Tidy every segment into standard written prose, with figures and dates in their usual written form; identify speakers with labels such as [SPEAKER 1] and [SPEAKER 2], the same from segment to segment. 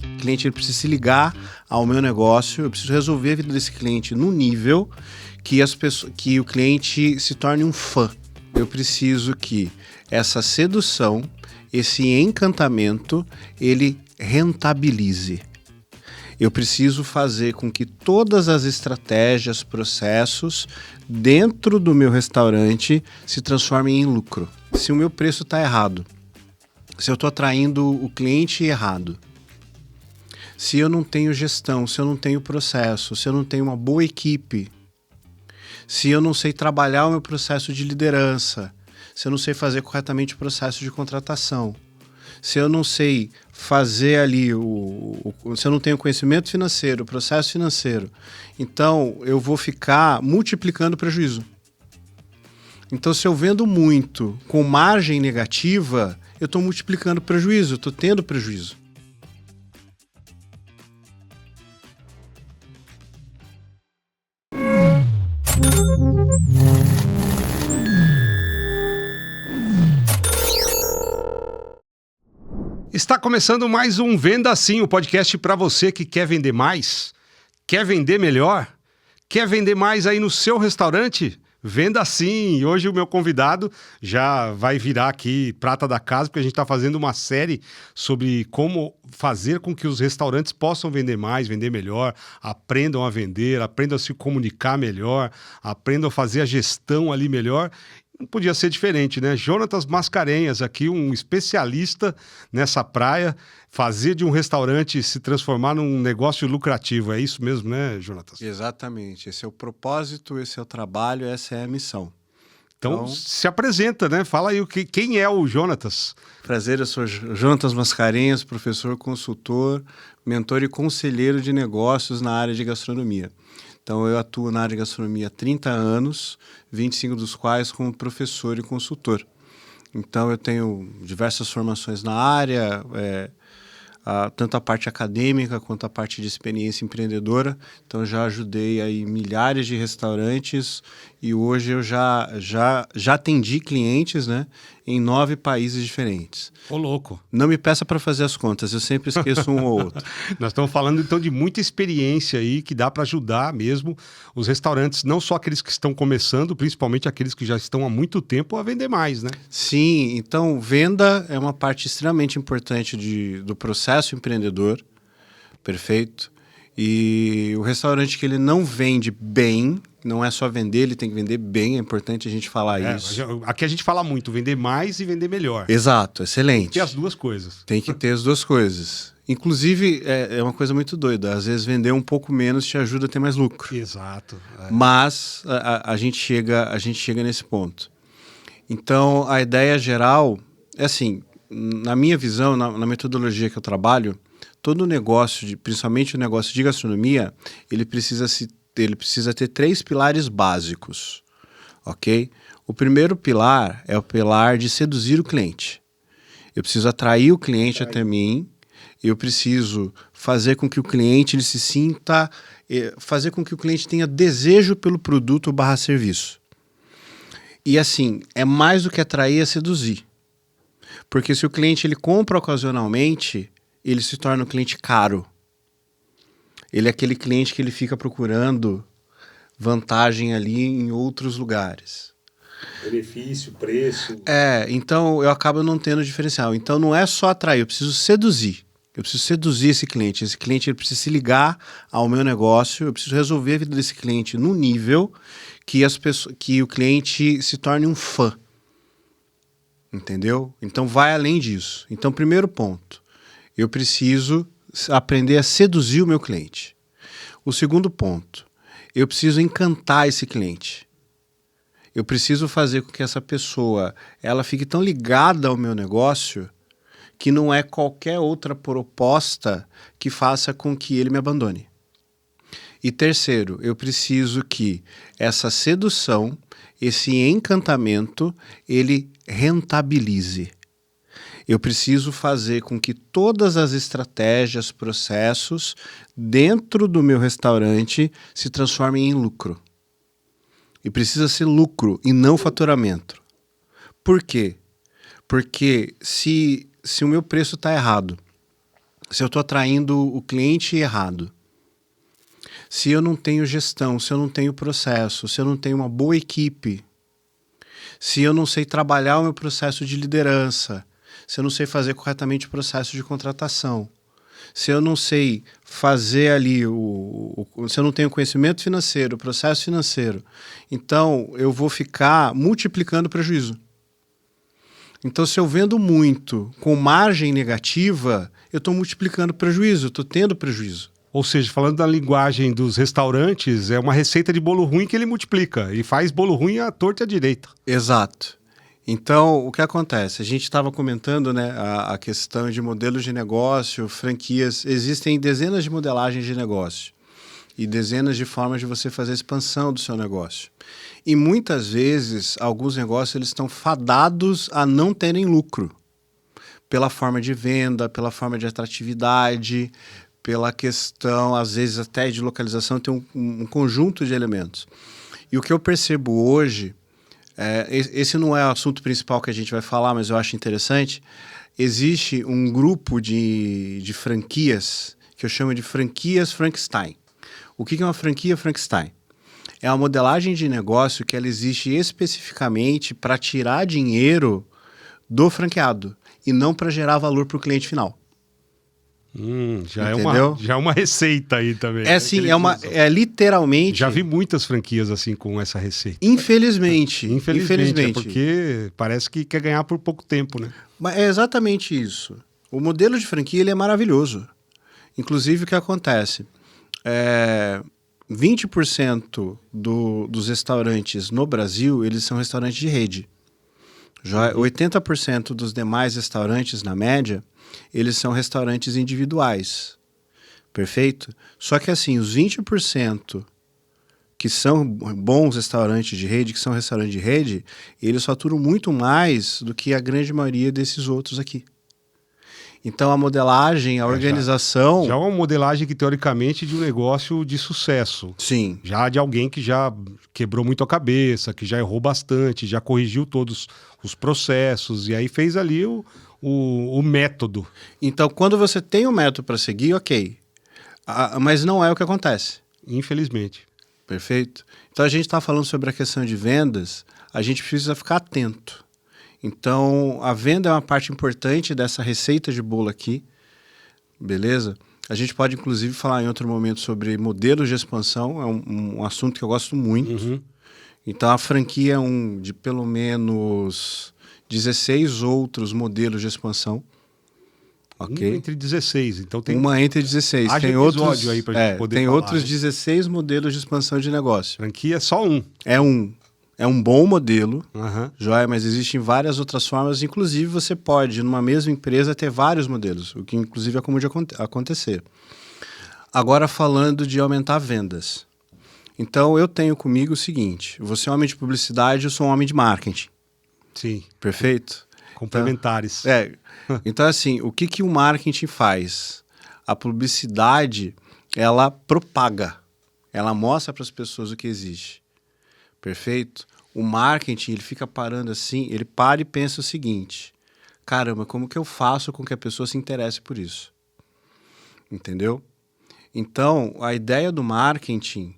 [SPEAKER 1] O cliente ele precisa se ligar ao meu negócio, eu preciso resolver a vida desse cliente no nível que o cliente se torne um fã. Eu preciso que essa sedução, esse encantamento, ele rentabilize. Eu preciso fazer com que todas as estratégias, processos dentro do meu restaurante se transformem em lucro. Se o meu preço está errado, se eu estou atraindo o cliente errado, se eu não tenho gestão, se eu não tenho processo, se eu não tenho uma boa equipe, se eu não sei trabalhar o meu processo de liderança, se eu não sei fazer corretamente o processo de contratação, se eu não sei fazer ali, se eu não tenho conhecimento financeiro, processo financeiro, então eu vou ficar multiplicando o prejuízo. Então, se eu vendo muito com margem negativa, eu estou multiplicando o prejuízo, eu estou tendo prejuízo.
[SPEAKER 2] Está começando mais um Venda Sim, o podcast para você que quer vender mais, quer vender melhor, quer vender mais aí no seu restaurante? Venda Sim! E hoje o meu convidado já vai virar aqui prata da casa, porque a gente está fazendo uma série sobre como fazer com que os restaurantes possam vender mais, vender melhor, aprendam a vender, aprendam a se comunicar melhor, aprendam a fazer a gestão ali melhor. Não podia ser diferente, né? Jonatas Mascarenhas aqui, um especialista nessa praia, fazer de um restaurante se transformar num negócio lucrativo. É isso mesmo, né, Jonatas?
[SPEAKER 1] Exatamente. Esse é o propósito, esse é o trabalho, essa é a missão.
[SPEAKER 2] Então se apresenta, né? Fala aí quem é o Jonatas.
[SPEAKER 1] Prazer, eu sou Jonatas Mascarenhas, professor, consultor, mentor e conselheiro de negócios na área de gastronomia. Então, eu atuo na área de gastronomia há 30 anos, 25 dos quais como professor e consultor. Então, eu tenho diversas formações na área, tanto a parte acadêmica quanto a parte de experiência empreendedora. Então, já ajudei aí milhares de restaurantes e hoje eu já atendi clientes, né, em 9 países diferentes.
[SPEAKER 2] Ô, louco.
[SPEAKER 1] Não me peça para fazer as contas, eu sempre esqueço um ou outro.
[SPEAKER 2] Nós estamos falando, então, de muita experiência aí que dá para ajudar mesmo os restaurantes, não só aqueles que estão começando, principalmente aqueles que já estão há muito tempo a vender mais, né?
[SPEAKER 1] Sim, então venda é uma parte extremamente importante do processo empreendedor, perfeito? E o restaurante que ele não vende bem, não é só vender, ele tem que vender bem, é importante a gente falar isso.
[SPEAKER 2] Aqui a gente fala muito, vender mais e vender melhor.
[SPEAKER 1] Exato, excelente.
[SPEAKER 2] Tem que ter as duas coisas.
[SPEAKER 1] Tem que ter as duas coisas. Inclusive, é uma coisa muito doida, às vezes vender um pouco menos te ajuda a ter mais lucro.
[SPEAKER 2] Exato.
[SPEAKER 1] Mas a gente chega nesse ponto. Então, a ideia geral é assim, na minha visão, na metodologia que eu trabalho, todo negócio, principalmente o negócio de gastronomia, ele precisa ter 3 pilares básicos, ok? O primeiro pilar é o pilar de seduzir o cliente. Eu preciso atrair o cliente até mim, eu preciso fazer com que o cliente ele se sinta, fazer com que o cliente tenha desejo pelo produto / serviço. E assim, é mais do que atrair, é seduzir. Porque se o cliente ele compra ocasionalmente, ele se torna um cliente caro. Ele é aquele cliente que ele fica procurando vantagem ali em outros lugares.
[SPEAKER 2] Benefício, preço.
[SPEAKER 1] Então eu acabo não tendo diferencial. Então não é só atrair, eu preciso seduzir. Eu preciso seduzir esse cliente. Esse cliente ele precisa se ligar ao meu negócio, eu preciso resolver a vida desse cliente no nível que o cliente se torne um fã. Entendeu? Então vai além disso. Então, primeiro ponto, eu preciso aprender a seduzir o meu cliente. O segundo ponto, eu preciso encantar esse cliente. Eu preciso fazer com que essa pessoa ela fique tão ligada ao meu negócio que não é qualquer outra proposta que faça com que ele me abandone. E terceiro, eu preciso que essa sedução, esse encantamento, ele rentabilize. Eu preciso fazer com que todas as estratégias, processos dentro do meu restaurante se transformem em lucro. E precisa ser lucro e não faturamento. Por quê? Porque se se o meu preço está errado, se eu estou atraindo o cliente errado, se eu não tenho gestão, se eu não tenho processo, se eu não tenho uma boa equipe, se eu não sei trabalhar o meu processo de liderança, se eu não sei fazer corretamente o processo de contratação, se eu não sei fazer ali, se eu não tenho conhecimento financeiro, processo financeiro, então eu vou ficar multiplicando o prejuízo. Então, se eu vendo muito com margem negativa, eu estou multiplicando o prejuízo, eu estou tendo prejuízo.
[SPEAKER 2] Ou seja, falando da linguagem dos restaurantes, é uma receita de bolo ruim que ele multiplica e faz bolo ruim à torta e à direita.
[SPEAKER 1] Exato. Então, o que acontece? A gente estava comentando, né, a questão de modelos de negócio, franquias. Existem dezenas de modelagens de negócio e dezenas de formas de você fazer a expansão do seu negócio. E muitas vezes, alguns negócios eles estão fadados a não terem lucro. Pela forma de venda, pela forma de atratividade, pela questão, às vezes, até de localização, tem um conjunto de elementos. E o que eu percebo hoje, esse não é o assunto principal que a gente vai falar, mas eu acho interessante, existe um grupo de franquias que eu chamo de franquias Frankenstein. O que é uma franquia Frankenstein? É uma modelagem de negócio que ela existe especificamente para tirar dinheiro do franqueado e não para gerar valor para o cliente final.
[SPEAKER 2] Já é uma receita aí também.
[SPEAKER 1] É sim, é literalmente...
[SPEAKER 2] Já vi muitas franquias assim com essa receita.
[SPEAKER 1] Infelizmente.
[SPEAKER 2] É porque parece que quer ganhar por pouco tempo, né?
[SPEAKER 1] Mas é exatamente isso. O modelo de franquia ele é maravilhoso. Inclusive, o que acontece? 20% dos restaurantes no Brasil, eles são restaurantes de rede. Já 80% dos demais restaurantes, na média, eles são restaurantes individuais. Perfeito? Só que assim, os 20% que são bons restaurantes de rede, que são restaurantes de rede, eles faturam muito mais do que a grande maioria desses outros aqui. Então, a modelagem, a organização...
[SPEAKER 2] Já é uma modelagem que, teoricamente, de um negócio de sucesso.
[SPEAKER 1] Sim.
[SPEAKER 2] Já de alguém que já quebrou muito a cabeça, que já errou bastante, já corrigiu todos os processos, e aí fez ali o método.
[SPEAKER 1] Então, quando você tem um método para seguir, ok. Mas não é o que acontece.
[SPEAKER 2] Infelizmente.
[SPEAKER 1] Perfeito? Então, a gente está falando sobre a questão de vendas, a gente precisa ficar atento. Então, a venda é uma parte importante dessa receita de bolo aqui, beleza? A gente pode, inclusive, falar em outro momento sobre modelos de expansão, é um assunto que eu gosto muito.
[SPEAKER 2] Uhum.
[SPEAKER 1] Então, a franquia é de pelo menos 16 outros modelos de expansão. Ok?
[SPEAKER 2] Uma entre 16, então tem...
[SPEAKER 1] Uma entre 16.
[SPEAKER 2] Haja
[SPEAKER 1] Tem
[SPEAKER 2] episódio
[SPEAKER 1] outros,
[SPEAKER 2] aí pra gente poder
[SPEAKER 1] tem
[SPEAKER 2] falar,
[SPEAKER 1] outros
[SPEAKER 2] né?
[SPEAKER 1] 16 modelos de expansão de negócio.
[SPEAKER 2] Franquia é só um.
[SPEAKER 1] É um bom modelo,
[SPEAKER 2] Uhum.
[SPEAKER 1] joia, mas existem várias outras formas. Inclusive, você pode, numa mesma empresa, ter vários modelos, o que inclusive é comum de acontecer. Agora, falando de aumentar vendas. Então, eu tenho comigo o seguinte, você é um homem de publicidade, eu sou um homem de marketing.
[SPEAKER 2] Sim.
[SPEAKER 1] Perfeito?
[SPEAKER 2] Complementares.
[SPEAKER 1] Então, assim, o que o marketing faz? A publicidade, ela propaga, ela mostra para as pessoas o que existe. Perfeito? O marketing, ele fica parando assim, ele para e pensa o seguinte, caramba, como que eu faço com que a pessoa se interesse por isso? Entendeu? Então, a ideia do marketing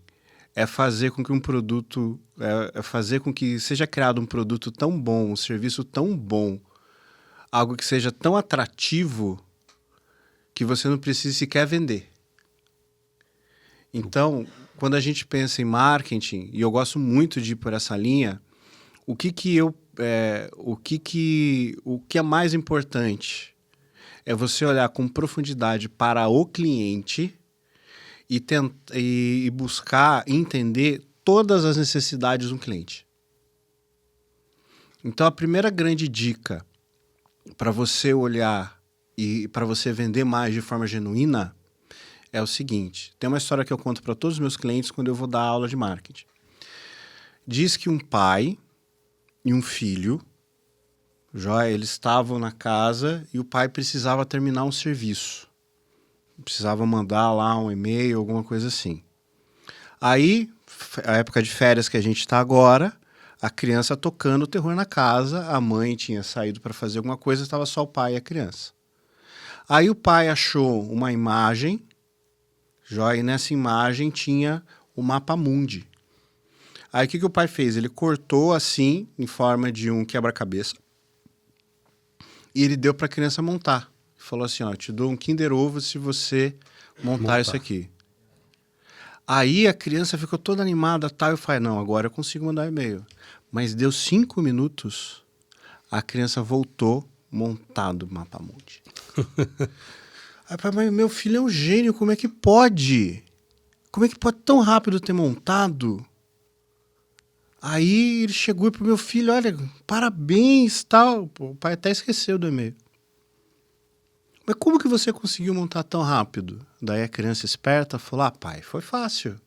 [SPEAKER 1] é fazer com que um produto, é fazer com que seja criado um produto tão bom, um serviço tão bom, algo que seja tão atrativo que você não precise sequer vender. Então, quando a gente pensa em marketing, e eu gosto muito de ir por essa linha, o que é mais importante é você olhar com profundidade para o cliente e buscar entender todas as necessidades do cliente. Então, a primeira grande dica para você olhar e para você vender mais de forma genuína é o seguinte, tem uma história que eu conto para todos os meus clientes quando eu vou dar aula de marketing. Diz que um pai e um filho, eles estavam na casa e o pai precisava terminar um serviço. Precisava mandar lá um e-mail, alguma coisa assim. Aí, a época de férias que a gente está agora, A criança tocando o terror na casa, a mãe tinha saído para fazer alguma coisa, estava só o pai e a criança. Aí o pai achou uma imagem, joia, e nessa imagem tinha o mapa mundi. Aí o que o pai fez? Ele cortou assim, em forma de um quebra-cabeça, e ele deu para a criança montar. Falou assim, ó, te dou um Kinder Ovo se você montar isso aqui. Aí a criança ficou toda animada, tá? Eu falei, não, agora eu consigo mandar e-mail. Mas deu 5 minutos, a criança voltou montado o mapa mundi. Aí, pai, mas meu filho é um gênio, como é que pode? Como é que pode tão rápido ter montado? Aí ele chegou pro meu filho, olha, parabéns, tal. O pai até esqueceu do e-mail. Mas como que você conseguiu montar tão rápido? Daí a criança esperta falou, pai, foi fácil.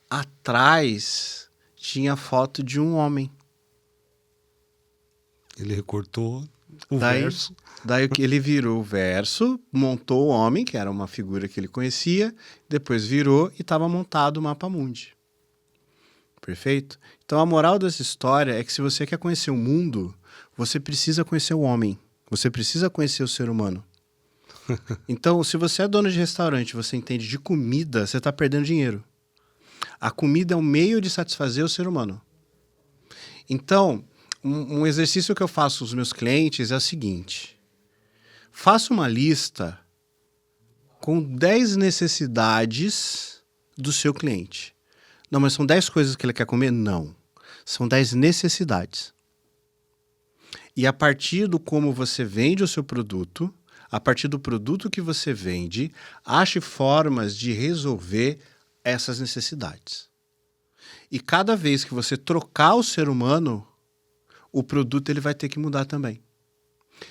[SPEAKER 1] Atrás tinha foto de um homem.
[SPEAKER 2] Ele recortou o verso.
[SPEAKER 1] Daí ele virou o verso, montou o homem, que era uma figura que ele conhecia, depois virou e estava montado o mapa mundi. Perfeito? Então a moral dessa história é que se você quer conhecer o mundo, você precisa conhecer o homem. Você precisa conhecer o ser humano. Então, se você é dono de restaurante, você entende de comida, você está perdendo dinheiro. A comida é um meio de satisfazer o ser humano. Então, um exercício que eu faço com os meus clientes é o seguinte. Faça uma lista com 10 necessidades do seu cliente. Não, mas são 10 coisas que ele quer comer? Não. São 10 necessidades. E a partir do como você vende o seu produto, a partir do produto que você vende, ache formas de resolver essas necessidades. E cada vez que você trocar o ser humano, o produto ele vai ter que mudar também.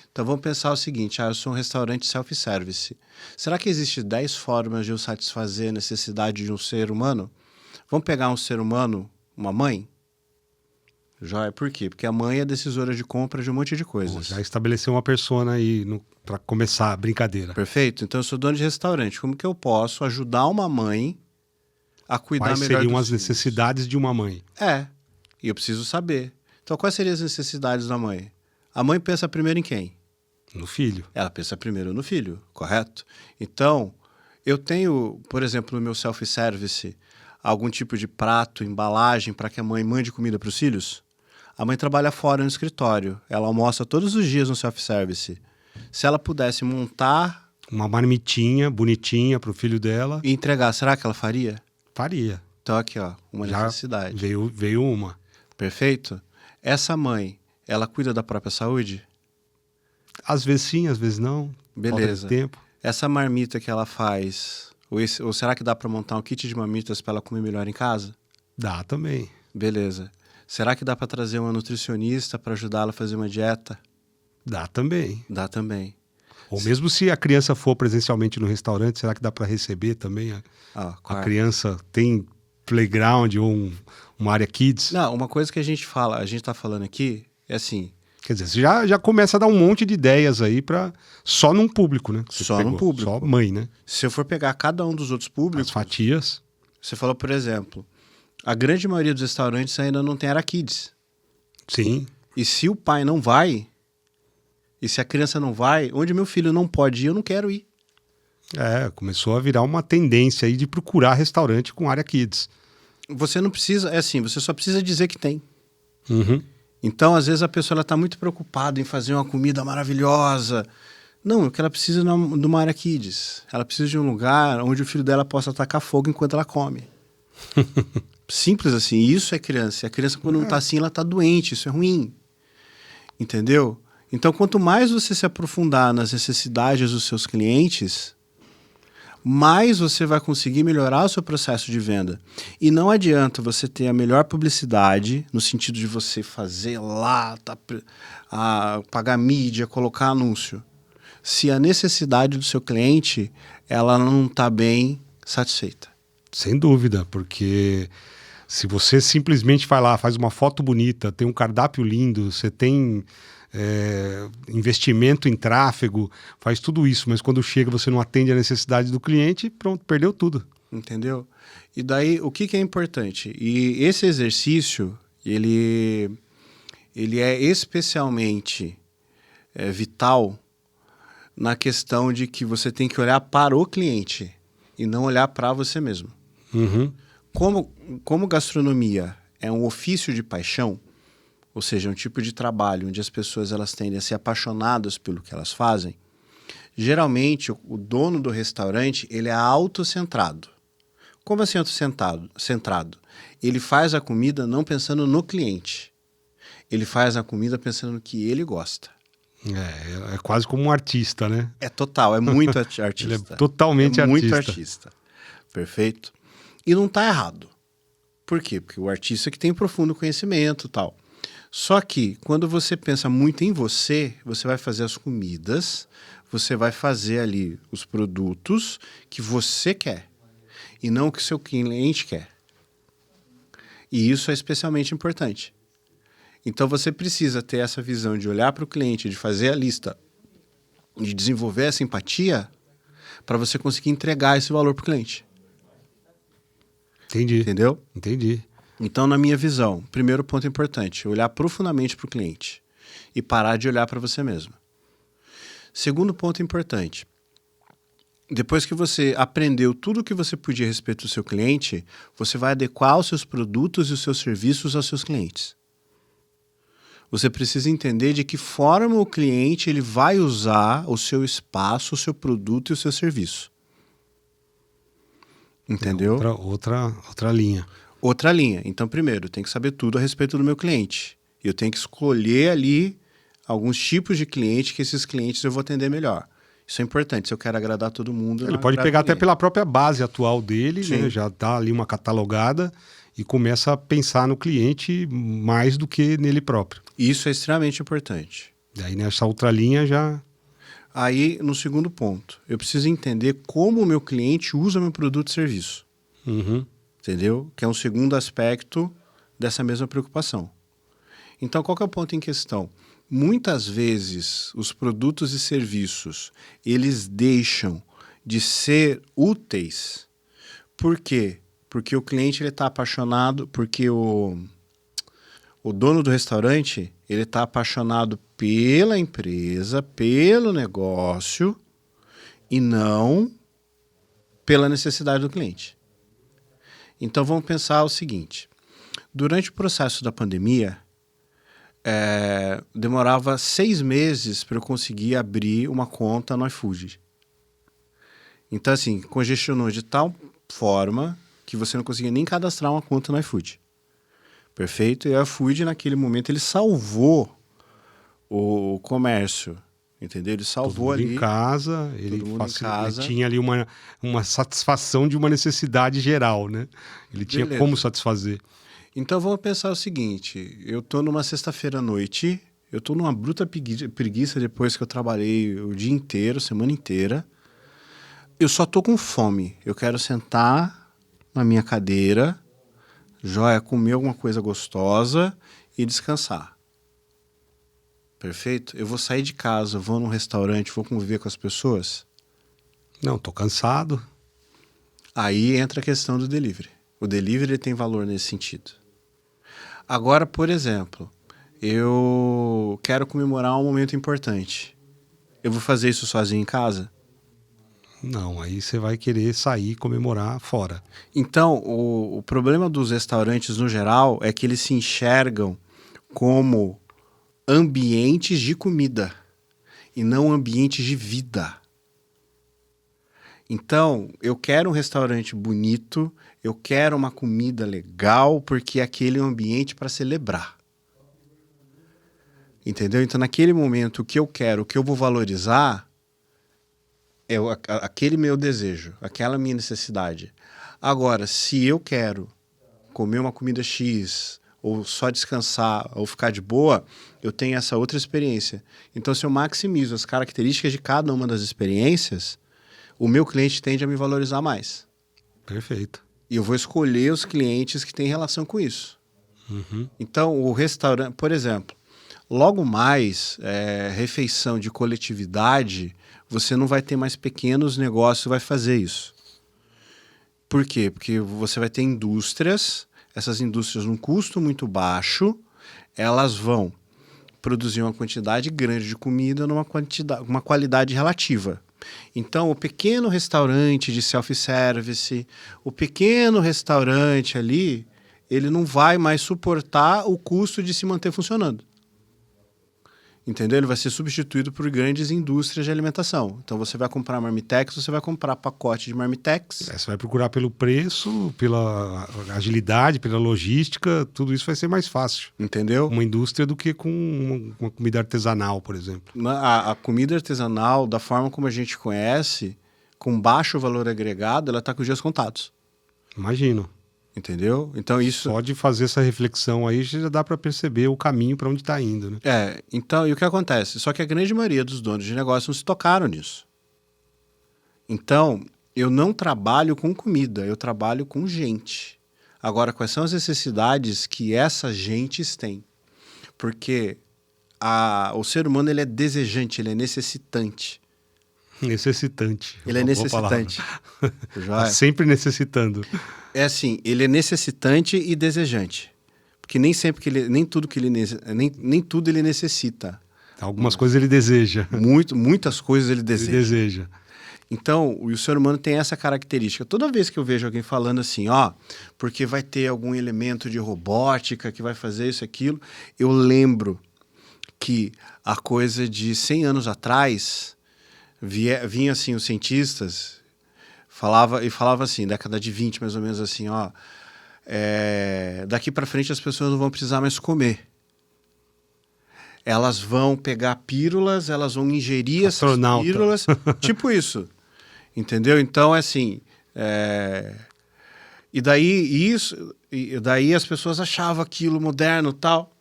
[SPEAKER 1] Então vamos pensar o seguinte, eu sou um restaurante self-service. Será que existe 10 formas de eu satisfazer a necessidade de um ser humano? Vamos pegar um ser humano, uma mãe? Joia, por quê? Porque a mãe é decisora de compra de um monte de coisas.
[SPEAKER 2] Já estabeleceu uma persona aí para começar a brincadeira.
[SPEAKER 1] Perfeito? Então eu sou dono de restaurante. Como que eu posso ajudar uma mãe a cuidar
[SPEAKER 2] Quais
[SPEAKER 1] melhor
[SPEAKER 2] seriam
[SPEAKER 1] dos
[SPEAKER 2] as
[SPEAKER 1] filhos?
[SPEAKER 2] necessidades de uma mãe?
[SPEAKER 1] E eu preciso saber. Então quais seriam as necessidades da mãe? A mãe pensa primeiro em quem?
[SPEAKER 2] No filho.
[SPEAKER 1] Ela pensa primeiro no filho, correto? Então, eu tenho, por exemplo, no meu self-service, algum tipo de prato, embalagem para que a mãe mande comida para os filhos? A mãe trabalha fora no escritório. Ela almoça todos os dias no self-service. Se ela pudesse montar...
[SPEAKER 2] uma marmitinha bonitinha para o filho dela.
[SPEAKER 1] E entregar, será que ela faria?
[SPEAKER 2] Faria.
[SPEAKER 1] Então aqui, ó, uma
[SPEAKER 2] Já
[SPEAKER 1] necessidade.
[SPEAKER 2] Veio uma.
[SPEAKER 1] Perfeito? Essa mãe, ela cuida da própria saúde?
[SPEAKER 2] Às vezes sim, às vezes não.
[SPEAKER 1] Beleza.
[SPEAKER 2] Falta de tempo.
[SPEAKER 1] Essa marmita que ela faz, ou será que dá para montar um kit de marmitas para ela comer melhor em casa?
[SPEAKER 2] Dá também.
[SPEAKER 1] Beleza. Será que dá para trazer uma nutricionista para ajudá-la a fazer uma dieta?
[SPEAKER 2] Dá também.
[SPEAKER 1] Dá também.
[SPEAKER 2] Ou mesmo se a criança for presencialmente no restaurante, será que dá para receber também? A criança tem playground ou uma área kids?
[SPEAKER 1] Não, uma coisa que a gente está falando aqui é assim...
[SPEAKER 2] Quer dizer, você já começa a dar um monte de ideias aí para só num público, né?
[SPEAKER 1] Só num público.
[SPEAKER 2] Só mãe, né?
[SPEAKER 1] Se eu for pegar cada um dos outros públicos...
[SPEAKER 2] As fatias.
[SPEAKER 1] Você falou, por exemplo, a grande maioria dos restaurantes ainda não tem área kids.
[SPEAKER 2] Sim.
[SPEAKER 1] E se o pai não vai, e se a criança não vai, onde meu filho não pode ir, eu não quero ir.
[SPEAKER 2] Começou a virar uma tendência aí de procurar restaurante com área kids.
[SPEAKER 1] Você não precisa, você só precisa dizer que tem.
[SPEAKER 2] Uhum.
[SPEAKER 1] Então, às vezes, a pessoa está muito preocupada em fazer uma comida maravilhosa. Não, o que ela precisa de uma área kids. Ela precisa de um lugar onde o filho dela possa atacar fogo enquanto ela come. Simples assim. Isso é criança. E a criança, quando não está assim, ela está doente. Isso é ruim. Entendeu? Então, quanto mais você se aprofundar nas necessidades dos seus clientes, mais você vai conseguir melhorar o seu processo de venda. E não adianta você ter a melhor publicidade, no sentido de você fazer lá, pagar mídia, colocar anúncio, se a necessidade do seu cliente ela não está bem satisfeita.
[SPEAKER 2] Sem dúvida, porque se você simplesmente vai lá, faz uma foto bonita, tem um cardápio lindo, você tem... investimento em tráfego, faz tudo isso, mas quando chega você não atende a necessidade do cliente, pronto, perdeu tudo.
[SPEAKER 1] Entendeu? E daí, o que é importante? E esse exercício, ele é especialmente vital na questão de que você tem que olhar para o cliente e não olhar para você mesmo.
[SPEAKER 2] Uhum.
[SPEAKER 1] Como gastronomia é um ofício de paixão, ou seja, um tipo de trabalho onde as pessoas elas tendem a ser apaixonadas pelo que elas fazem, geralmente o dono do restaurante ele é autocentrado. Como assim autocentrado? Ele faz a comida não pensando no cliente. Ele faz a comida pensando no que ele gosta.
[SPEAKER 2] É quase como um artista, né?
[SPEAKER 1] É total, é muito artista.
[SPEAKER 2] Ele é totalmente
[SPEAKER 1] muito
[SPEAKER 2] artista.
[SPEAKER 1] artista. Perfeito? E não está errado. Por quê? Porque o artista é que tem profundo conhecimento e tal. Só que, quando você pensa muito em você, você vai fazer as comidas, você vai fazer ali os produtos que você quer e não o que o seu cliente quer. E isso é especialmente importante. Então, você precisa ter essa visão de olhar para o cliente, de fazer a lista, de desenvolver essa empatia para você conseguir entregar esse valor para o cliente.
[SPEAKER 2] Entendi.
[SPEAKER 1] Entendeu?
[SPEAKER 2] Entendi.
[SPEAKER 1] Então, na minha visão, primeiro ponto importante, olhar profundamente para o cliente e parar de olhar para você mesmo. Segundo ponto importante, depois que você aprendeu tudo o que você podia a respeito do seu cliente, você vai adequar os seus produtos e os seus serviços aos seus clientes. Você precisa entender de que forma o cliente ele vai usar o seu espaço, o seu produto e o seu serviço. Entendeu?
[SPEAKER 2] Outra linha.
[SPEAKER 1] Outra linha. Então, primeiro, eu tenho que saber tudo a respeito do meu cliente. Eu tenho que escolher ali alguns tipos de cliente que esses clientes eu vou atender melhor. Isso é importante. Se eu quero agradar todo mundo...
[SPEAKER 2] Ele pode pegar até pela própria base atual dele,
[SPEAKER 1] Sim.
[SPEAKER 2] né? Já dá ali uma catalogada e começa a pensar no cliente mais do que nele próprio.
[SPEAKER 1] Isso é extremamente importante.
[SPEAKER 2] Daí nessa outra linha já...
[SPEAKER 1] Aí, no segundo ponto, eu preciso entender como o meu cliente usa meu produto e serviço.
[SPEAKER 2] Uhum.
[SPEAKER 1] Entendeu? Que é um segundo aspecto dessa mesma preocupação. Então, qual que é o ponto em questão? Muitas vezes, os produtos e serviços, eles deixam de ser úteis. Por quê? Porque o cliente está apaixonado, porque o dono do restaurante ele está apaixonado pela empresa, pelo negócio e não pela necessidade do cliente. Então, vamos pensar o seguinte. Durante o processo da pandemia, demorava 6 meses para eu conseguir abrir uma conta no iFood. Então, assim, congestionou de tal forma que você não conseguia nem cadastrar uma conta no iFood. Perfeito? E o iFood, naquele momento, ele salvou o comércio. Entendeu? Ele salvou
[SPEAKER 2] todo mundo
[SPEAKER 1] ali.
[SPEAKER 2] Em casa, ele tinha ali uma satisfação de uma necessidade geral, né? Ele tinha
[SPEAKER 1] Beleza.
[SPEAKER 2] como satisfazer.
[SPEAKER 1] Então vamos pensar o seguinte: eu tô numa sexta-feira à noite, eu tô numa bruta preguiça depois que eu trabalhei o dia inteiro, semana inteira. Eu só tô com fome. Eu quero sentar na minha cadeira, comer alguma coisa gostosa e descansar. Perfeito? Eu vou sair de casa, vou num restaurante, vou conviver com as pessoas?
[SPEAKER 2] Não, tô cansado.
[SPEAKER 1] Aí entra a questão do delivery. O delivery tem valor nesse sentido. Agora, por exemplo, eu quero comemorar um momento importante. Eu vou fazer isso sozinho em casa?
[SPEAKER 2] Não, aí você vai querer sair e comemorar fora.
[SPEAKER 1] Então, o problema dos restaurantes no geral é que eles se enxergam como ambientes de comida e não ambientes de vida. Então, eu quero um restaurante bonito, eu quero uma comida legal, porque aquele é um ambiente para celebrar. Entendeu? Então, naquele momento, o que eu quero, o que eu vou valorizar é aquele meu desejo, aquela minha necessidade. Agora, se eu quero comer uma comida X, ou só descansar, ou ficar de boa, eu tenho essa outra experiência. Então, se eu maximizo as características de cada uma das experiências, o meu cliente tende a me valorizar mais.
[SPEAKER 2] Perfeito.
[SPEAKER 1] E eu vou escolher os clientes que têm relação com isso.
[SPEAKER 2] Uhum.
[SPEAKER 1] Então, o restaurante, por exemplo, logo mais, refeição de coletividade, você não vai ter mais pequenos negócios que vai fazer isso. Por quê? Porque você vai ter indústrias essas indústrias num custo muito baixo, elas vão produzir uma quantidade grande de comida uma qualidade relativa. Então, o pequeno restaurante de self-service, o pequeno restaurante ali, ele não vai mais suportar o custo de se manter funcionando. Entendeu? Ele vai ser substituído por grandes indústrias de alimentação. Então, você vai comprar Marmitex, você vai comprar pacote de Marmitex.
[SPEAKER 2] Você vai procurar pelo preço, pela agilidade, pela logística, tudo isso vai ser mais fácil.
[SPEAKER 1] Entendeu?
[SPEAKER 2] Uma indústria do que com uma comida artesanal, por exemplo.
[SPEAKER 1] A comida artesanal, da forma como a gente conhece, com baixo valor agregado, ela está com os dias contados.
[SPEAKER 2] Imagino.
[SPEAKER 1] Entendeu? Então isso...
[SPEAKER 2] Só de fazer essa reflexão aí já dá para perceber o caminho para onde está indo, né?
[SPEAKER 1] Então, e o que acontece? Só que a grande maioria dos donos de negócio não se tocaram nisso. Então, eu não trabalho com comida, eu trabalho com gente. Agora, quais são as necessidades que essas gentes têm? Porque o ser humano ele é desejante, ele é necessitante.
[SPEAKER 2] Necessitante.
[SPEAKER 1] Ele é necessitante.
[SPEAKER 2] Tá sempre necessitando.
[SPEAKER 1] É assim, ele é necessitante e desejante. Porque nem sempre nem tudo ele necessita.
[SPEAKER 2] Algumas coisas ele deseja.
[SPEAKER 1] Muitas coisas ele deseja.
[SPEAKER 2] Ele deseja.
[SPEAKER 1] Então, o ser humano tem essa característica. Toda vez que eu vejo alguém falando assim, porque vai ter algum elemento de robótica que vai fazer isso, aquilo, eu lembro que a coisa de 100 anos atrás, vinha assim os cientistas... Falava assim, década de 20, mais ou menos assim, daqui para frente as pessoas não vão precisar mais comer. Elas vão pegar pílulas, elas vão ingerir essas pílulas, tipo isso, entendeu? Então, assim, e daí as pessoas achavam aquilo moderno e tal.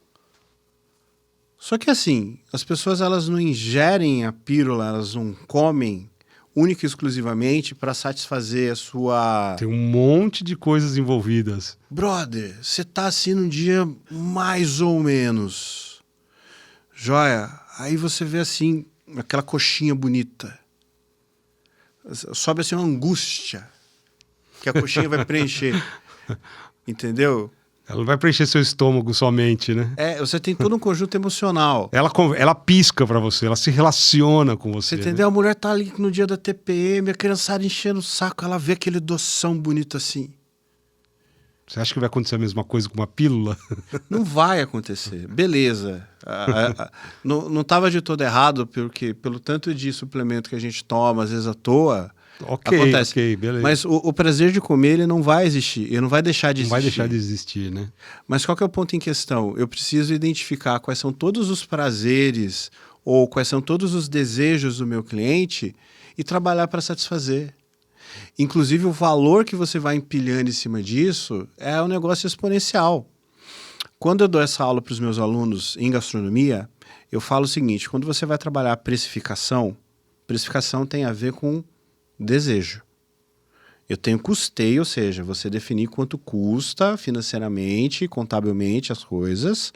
[SPEAKER 1] Só que assim, as pessoas elas não ingerem a pílula, elas não comem única e exclusivamente para satisfazer a sua...
[SPEAKER 2] Tem um monte de coisas envolvidas.
[SPEAKER 1] Brother, você tá assim num dia mais ou menos. Joia, aí você vê assim, aquela coxinha bonita. Sobe assim uma angústia que a coxinha vai preencher. Entendeu?
[SPEAKER 2] Ela não vai preencher seu estômago somente, né?
[SPEAKER 1] Você tem todo um conjunto emocional.
[SPEAKER 2] Ela pisca pra você, ela se relaciona com você.
[SPEAKER 1] Você entendeu? Né? A mulher tá ali no dia da TPM, a criançada enchendo o saco, ela vê aquele doção bonito assim.
[SPEAKER 2] Você acha que vai acontecer a mesma coisa com uma pílula?
[SPEAKER 1] Não vai acontecer. Beleza. Não estava de todo errado, porque pelo tanto de suplemento que a gente toma, às vezes à toa... Acontece.
[SPEAKER 2] Beleza.
[SPEAKER 1] Mas o prazer de comer, ele não vai existir. Ele não vai deixar de existir.
[SPEAKER 2] Não vai deixar de existir, né?
[SPEAKER 1] Mas qual que é o ponto em questão? Eu preciso identificar quais são todos os prazeres ou quais são todos os desejos do meu cliente e trabalhar para satisfazer. Inclusive, o valor que você vai empilhando em cima disso é um negócio exponencial. Quando eu dou essa aula para os meus alunos em gastronomia, eu falo o seguinte, quando você vai trabalhar a precificação tem a ver com desejo. Eu tenho custeio, ou seja, você definir quanto custa financeiramente, contabilmente as coisas,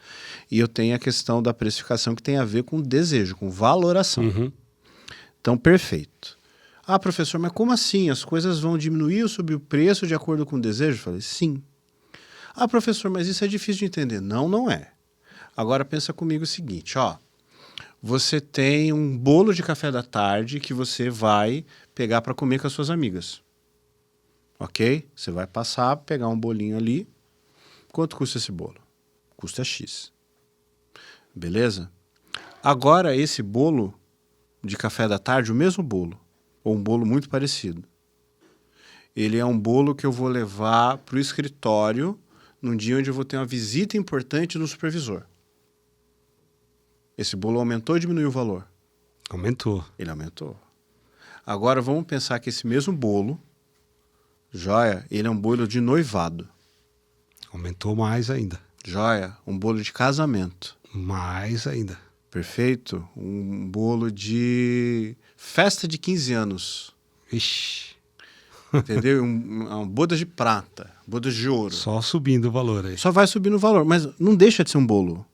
[SPEAKER 1] e eu tenho a questão da precificação que tem a ver com desejo, com valoração.
[SPEAKER 2] Uhum.
[SPEAKER 1] Então, perfeito. Professor, mas como assim? As coisas vão diminuir ou subir o preço de acordo com o desejo? Eu falei, sim. Professor, mas isso é difícil de entender. Não, não é. Agora pensa comigo o seguinte, você tem um bolo de café da tarde que você vai pegar para comer com as suas amigas. Ok? Você vai passar, pegar um bolinho ali. Quanto custa esse bolo? Custa X. Beleza? Agora, esse bolo de café da tarde, o mesmo bolo, ou um bolo muito parecido, ele é um bolo que eu vou levar para o escritório num dia onde eu vou ter uma visita importante do supervisor. Esse bolo aumentou ou diminuiu o valor?
[SPEAKER 2] Aumentou.
[SPEAKER 1] Ele aumentou. Agora vamos pensar que esse mesmo bolo, joia, ele é um bolo de noivado.
[SPEAKER 2] Aumentou mais ainda.
[SPEAKER 1] Joia, um bolo de casamento.
[SPEAKER 2] Mais ainda.
[SPEAKER 1] Perfeito? Um bolo de festa de 15 anos.
[SPEAKER 2] Ixi.
[SPEAKER 1] Entendeu? Bodas de prata, bodas de ouro.
[SPEAKER 2] Só subindo o valor aí.
[SPEAKER 1] Só vai subindo o valor, mas não deixa de ser um bolo.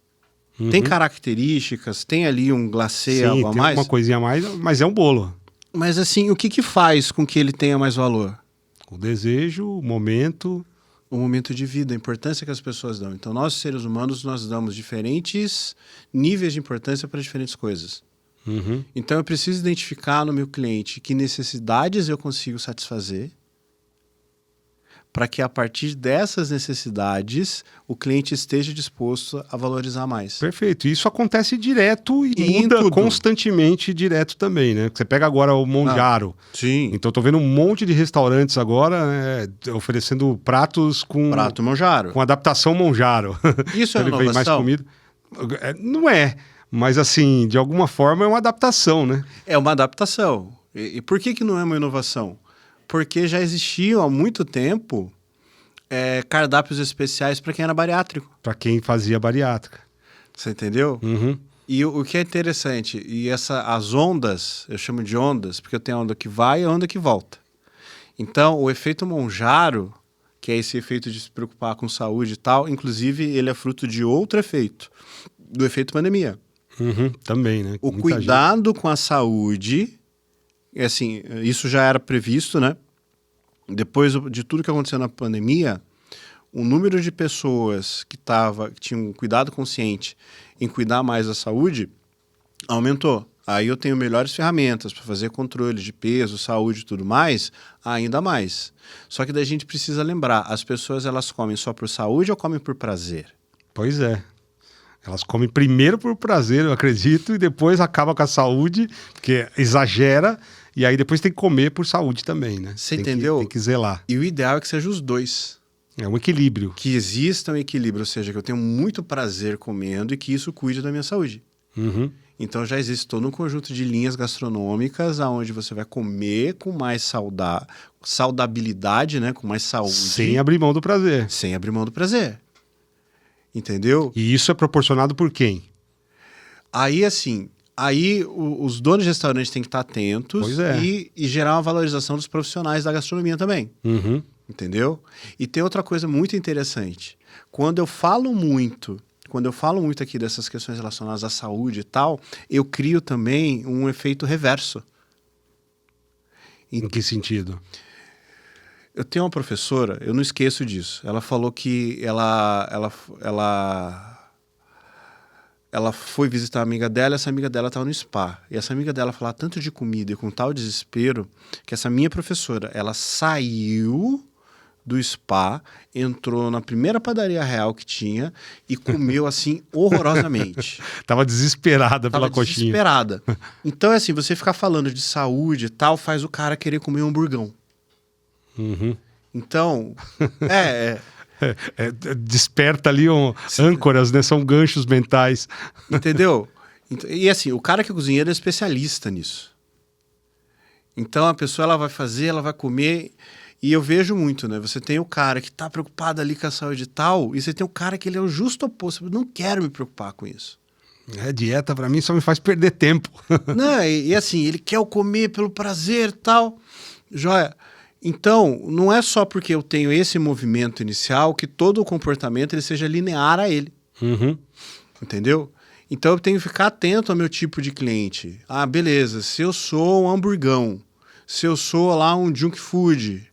[SPEAKER 2] Uhum.
[SPEAKER 1] Tem características, tem ali um glacê, algo a
[SPEAKER 2] tem
[SPEAKER 1] mais.
[SPEAKER 2] Uma coisinha a mais, mas é um bolo.
[SPEAKER 1] Mas assim, o que faz com que ele tenha mais valor?
[SPEAKER 2] O desejo, o momento,
[SPEAKER 1] o momento de vida, a importância que as pessoas dão. Então, nós, seres humanos, nós damos diferentes níveis de importância para diferentes coisas.
[SPEAKER 2] Uhum.
[SPEAKER 1] Então, eu preciso identificar no meu cliente que necessidades eu consigo satisfazer, para que a partir dessas necessidades o cliente esteja disposto a valorizar mais.
[SPEAKER 2] Perfeito. Isso acontece direto e
[SPEAKER 1] E em
[SPEAKER 2] muda
[SPEAKER 1] tudo.
[SPEAKER 2] constantemente direto também, né? Você pega agora o Monjaro.
[SPEAKER 1] Sim.
[SPEAKER 2] Então, tô vendo um monte de restaurantes agora oferecendo pratos com
[SPEAKER 1] Prato Monjaro.
[SPEAKER 2] adaptação Monjaro.
[SPEAKER 1] Isso é
[SPEAKER 2] Ele vem mais
[SPEAKER 1] inovação?
[SPEAKER 2] comida. Não é, mas assim, de alguma forma é uma adaptação, né?
[SPEAKER 1] É uma adaptação. E por que não é uma inovação? Porque já existiam há muito tempo cardápios especiais para quem era bariátrico.
[SPEAKER 2] Para quem fazia bariátrica.
[SPEAKER 1] Você entendeu?
[SPEAKER 2] Uhum.
[SPEAKER 1] E o que é interessante, as ondas, eu chamo de ondas, porque eu tenho a onda que vai e a onda que volta. Então, o efeito Monjaro, que é esse efeito de se preocupar com saúde e tal, inclusive ele é fruto de outro efeito, do efeito pandemia.
[SPEAKER 2] Uhum. Também, né?
[SPEAKER 1] O
[SPEAKER 2] Muita
[SPEAKER 1] cuidado com a saúde, assim, isso já era previsto, né? Depois de tudo que aconteceu na pandemia, o número de pessoas que tinham cuidado consciente em cuidar mais da saúde aumentou. Aí eu tenho melhores ferramentas para fazer controle de peso, saúde e tudo mais, ainda mais. Só que daí a gente precisa lembrar, as pessoas elas comem só por saúde ou comem por prazer?
[SPEAKER 2] Pois é. Elas comem primeiro por prazer, eu acredito, e depois acaba com a saúde, porque exagera, e aí depois tem que comer por saúde também, né?
[SPEAKER 1] Você
[SPEAKER 2] Tem
[SPEAKER 1] entendeu?
[SPEAKER 2] Tem que zelar.
[SPEAKER 1] E o ideal é que sejam os dois.
[SPEAKER 2] É um equilíbrio.
[SPEAKER 1] Que exista um equilíbrio, ou seja, que eu tenho muito prazer comendo e que isso cuide da minha saúde.
[SPEAKER 2] Uhum.
[SPEAKER 1] Então já existe todo um conjunto de linhas gastronômicas onde você vai comer com mais saudabilidade, né? Com mais saúde.
[SPEAKER 2] Sem abrir mão do prazer.
[SPEAKER 1] Sem abrir mão do prazer. Entendeu?
[SPEAKER 2] E isso é proporcionado por quem?
[SPEAKER 1] Aí, assim, os donos de restaurante têm que estar atentos
[SPEAKER 2] Pois é.
[SPEAKER 1] e gerar uma valorização dos profissionais da gastronomia também.
[SPEAKER 2] Uhum.
[SPEAKER 1] Entendeu? E tem outra coisa muito interessante. Quando eu falo muito aqui dessas questões relacionadas à saúde e tal, eu crio também um efeito reverso.
[SPEAKER 2] Em que sentido?
[SPEAKER 1] Eu tenho uma professora, eu não esqueço disso. Ela falou que ela foi visitar a amiga dela, essa amiga dela estava no spa. E essa amiga dela falava tanto de comida e com tal desespero que essa minha professora, ela saiu do spa, entrou na primeira padaria real que tinha e comeu assim horrorosamente.
[SPEAKER 2] Tava desesperada pela coxinha.
[SPEAKER 1] Desesperada. Então, assim, você ficar falando de saúde e tal, faz o cara querer comer um hamburgão.
[SPEAKER 2] Uhum.
[SPEAKER 1] Então,
[SPEAKER 2] desperta ali âncoras, né? São ganchos mentais.
[SPEAKER 1] entendeu? E assim, o cara que é cozinheiro é especialista nisso. Então, a pessoa ela vai fazer, ela vai comer. E eu vejo muito, né? Você tem o cara que tá preocupado ali com a saúde e tal, e você tem o cara que ele é o justo oposto. Eu não quero me preocupar com isso.
[SPEAKER 2] Dieta pra mim só me faz perder tempo.
[SPEAKER 1] Não, e assim, ele quer o comer pelo prazer e tal. Joia. Então, não é só porque eu tenho esse movimento inicial que todo o comportamento ele seja linear a ele.
[SPEAKER 2] Uhum.
[SPEAKER 1] Entendeu? Então, eu tenho que ficar atento ao meu tipo de cliente. Ah, beleza, se eu sou um hamburgão, se eu sou lá um junk food,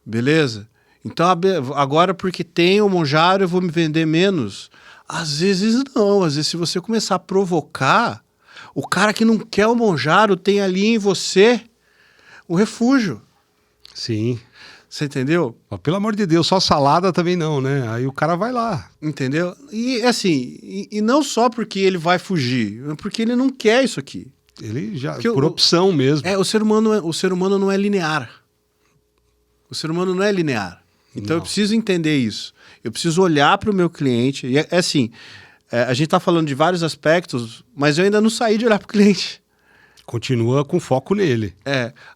[SPEAKER 1] beleza? Então, agora porque tem o Monjaro eu vou me vender menos? Às vezes não. Às vezes se você começar a provocar, o cara que não quer o Monjaro tem ali em você o refúgio.
[SPEAKER 2] Sim.
[SPEAKER 1] Você entendeu?
[SPEAKER 2] Mas, pelo amor de Deus, só salada também não, né? Aí o cara vai lá.
[SPEAKER 1] Entendeu? E assim, e não só porque ele vai fugir, porque ele não quer isso aqui.
[SPEAKER 2] Ele já,
[SPEAKER 1] Porque
[SPEAKER 2] por opção mesmo.
[SPEAKER 1] O ser humano não é linear. O ser humano não é linear. Então eu preciso entender isso. Eu preciso olhar para o meu cliente. E assim, a gente está falando de vários aspectos, mas eu ainda não saí de olhar para o cliente.
[SPEAKER 2] Continua com foco nele.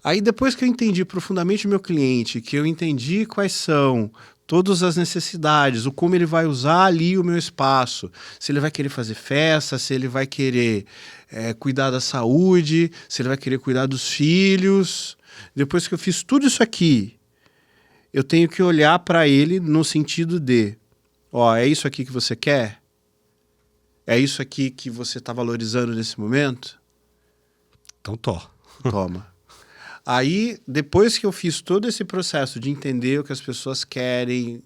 [SPEAKER 1] Aí depois que eu entendi profundamente o meu cliente, que eu entendi quais são todas as necessidades, o como ele vai usar ali o meu espaço, se ele vai querer fazer festa, se ele vai querer cuidar da saúde, se ele vai querer cuidar dos filhos. Depois que eu fiz tudo isso aqui, eu tenho que olhar para ele no sentido de, é isso aqui que você quer? É isso aqui que você está valorizando nesse momento?
[SPEAKER 2] Então,
[SPEAKER 1] Toma. Aí, depois que eu fiz todo esse processo de entender o que as pessoas querem,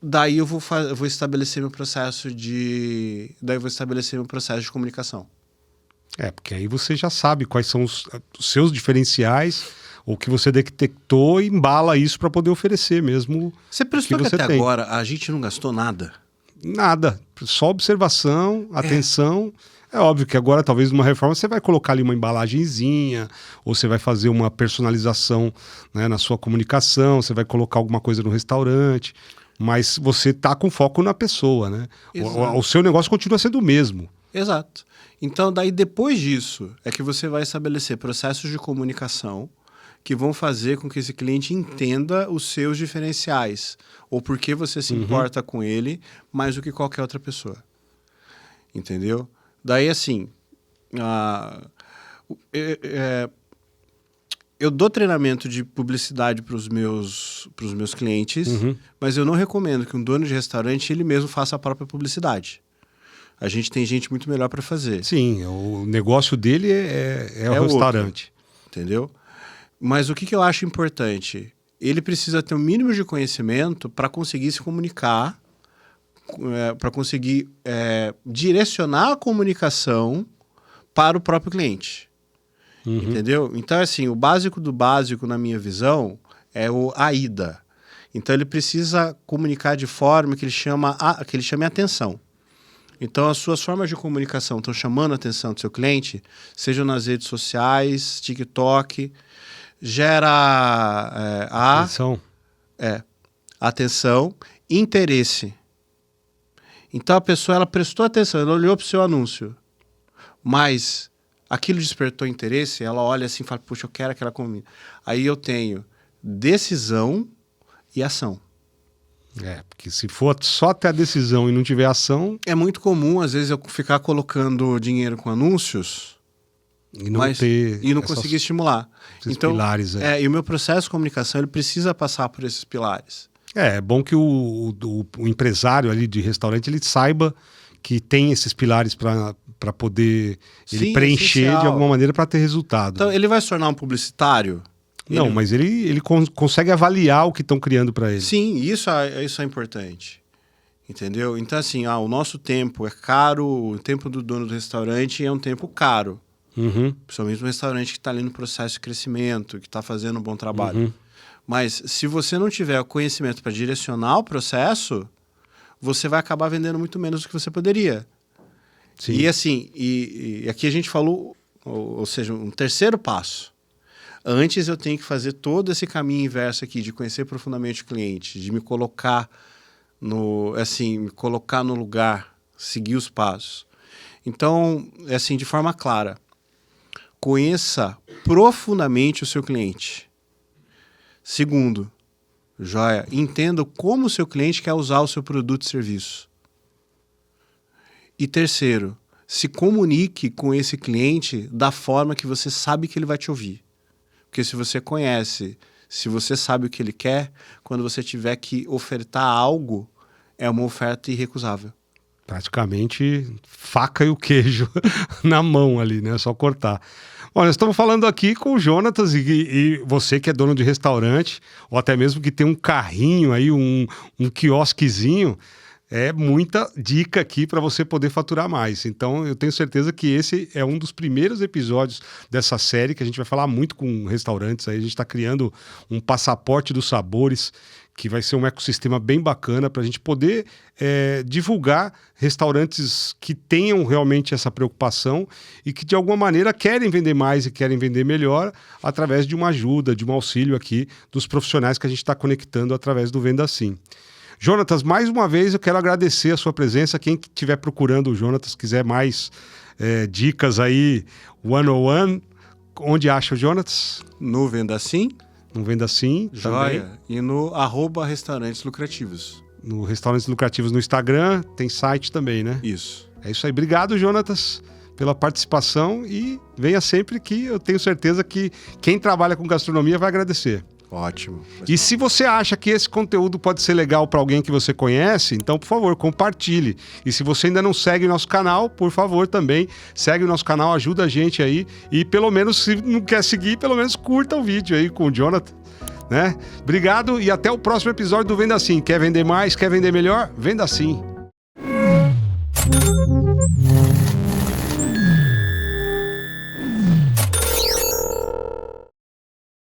[SPEAKER 1] daí eu vou estabelecer meu processo de comunicação.
[SPEAKER 2] Porque aí você já sabe quais são os seus diferenciais, o que você detectou e embala isso para poder oferecer mesmo.
[SPEAKER 1] Você prestou que até agora a gente não gastou nada?
[SPEAKER 2] Nada, só observação, atenção. É óbvio que agora, talvez, numa reforma, você vai colocar ali uma embalagenzinha, ou você vai fazer uma personalização, né, na sua comunicação, você vai colocar alguma coisa no restaurante, mas você tá com foco na pessoa, né? O seu negócio continua sendo o mesmo.
[SPEAKER 1] Exato. Então, daí, depois disso, é que você vai estabelecer processos de comunicação que vão fazer com que esse cliente entenda os seus diferenciais, ou por que você se importa com ele mais do que qualquer outra pessoa. Entendeu? Daí, assim, eu dou treinamento de publicidade para os meus clientes, mas eu não recomendo que um dono de restaurante ele mesmo faça a própria publicidade. A gente tem gente muito melhor para fazer.
[SPEAKER 2] Sim, o negócio dele é o restaurante.
[SPEAKER 1] Outro, entendeu? Mas o que eu acho importante? Ele precisa ter um mínimo de conhecimento para conseguir se comunicar, para conseguir direcionar a comunicação para o próprio cliente. Entendeu? Então, assim, o básico do básico, na minha visão, é a ida. Então, ele precisa comunicar de forma que ele chame atenção. Então, as suas formas de comunicação estão chamando a atenção do seu cliente, sejam nas redes sociais, TikTok, gera atenção, interesse. Então, a pessoa ela prestou atenção, ela olhou para o seu anúncio, mas aquilo despertou interesse, ela olha assim e fala, puxa, eu quero aquela comida. Aí eu tenho decisão e ação.
[SPEAKER 2] Porque se for só ter a decisão e não tiver ação...
[SPEAKER 1] É muito comum, às vezes, eu ficar colocando dinheiro com anúncios
[SPEAKER 2] e não
[SPEAKER 1] conseguir estimular. Então,
[SPEAKER 2] pilares.
[SPEAKER 1] E o meu processo de comunicação ele precisa passar por esses pilares.
[SPEAKER 2] É bom que o empresário ali de restaurante ele saiba que tem esses pilares para poder ele preencher essencial. De alguma maneira para ter resultado.
[SPEAKER 1] Então, ele vai se tornar um publicitário?
[SPEAKER 2] Não, mas ele consegue avaliar o que estão criando para ele.
[SPEAKER 1] Sim, isso é importante. Entendeu? Então, assim, o nosso tempo é caro, o tempo do dono do restaurante é um tempo caro. Principalmente um restaurante que está ali no processo de crescimento, que está fazendo um bom trabalho. Mas se você não tiver o conhecimento para direcionar o processo, você vai acabar vendendo muito menos do que você poderia. Sim. E assim, e aqui a gente falou, ou seja, um terceiro passo. Antes eu tenho que fazer todo esse caminho inverso aqui, de conhecer profundamente o cliente, de me colocar no lugar, seguir os passos. Então, assim, de forma clara, conheça profundamente o seu cliente. Segundo, entenda como o seu cliente quer usar o seu produto e serviço. E terceiro, se comunique com esse cliente da forma que você sabe que ele vai te ouvir. Porque se você conhece, se você sabe o que ele quer, quando você tiver que ofertar algo, é uma oferta irrecusável.
[SPEAKER 2] Praticamente faca e o queijo na mão ali, né? É só cortar. Bom, nós estamos falando aqui com o Jonatas e você que é dono de restaurante, ou até mesmo que tem um carrinho aí, um quiosquezinho, é muita dica aqui para você poder faturar mais. Então, eu tenho certeza que esse é um dos primeiros episódios dessa série, que a gente vai falar muito com restaurantes. Aí a gente está criando um passaporte dos sabores, que vai ser um ecossistema bem bacana para a gente poder divulgar restaurantes que tenham realmente essa preocupação e que, de alguma maneira, querem vender mais e querem vender melhor através de uma ajuda, de um auxílio aqui dos profissionais que a gente está conectando através do Venda Sim. Jonatas, mais uma vez eu quero agradecer a sua presença. Quem estiver procurando o Jonatas, quiser mais dicas aí, one-on-one, onde acha o Jonatas?
[SPEAKER 1] No Venda Sim.
[SPEAKER 2] No Venda Sim.
[SPEAKER 1] Joia.
[SPEAKER 2] Também.
[SPEAKER 1] E no @Restaurantes Lucrativos.
[SPEAKER 2] No Restaurantes Lucrativos no Instagram, tem site também, né?
[SPEAKER 1] Isso.
[SPEAKER 2] É isso aí. Obrigado, Jonatas, pela participação e venha sempre que eu tenho certeza que quem trabalha com gastronomia vai agradecer.
[SPEAKER 1] Ótimo.
[SPEAKER 2] E se você acha que esse conteúdo pode ser legal para alguém que você conhece, então, por favor, compartilhe. E se você ainda não segue o nosso canal, por favor, também segue o nosso canal, ajuda a gente aí. E pelo menos, se não quer seguir, pelo menos curta o vídeo aí com o Jonathan, né? Obrigado e até o próximo episódio do Venda Assim. Quer vender mais? Quer vender melhor? Venda Assim.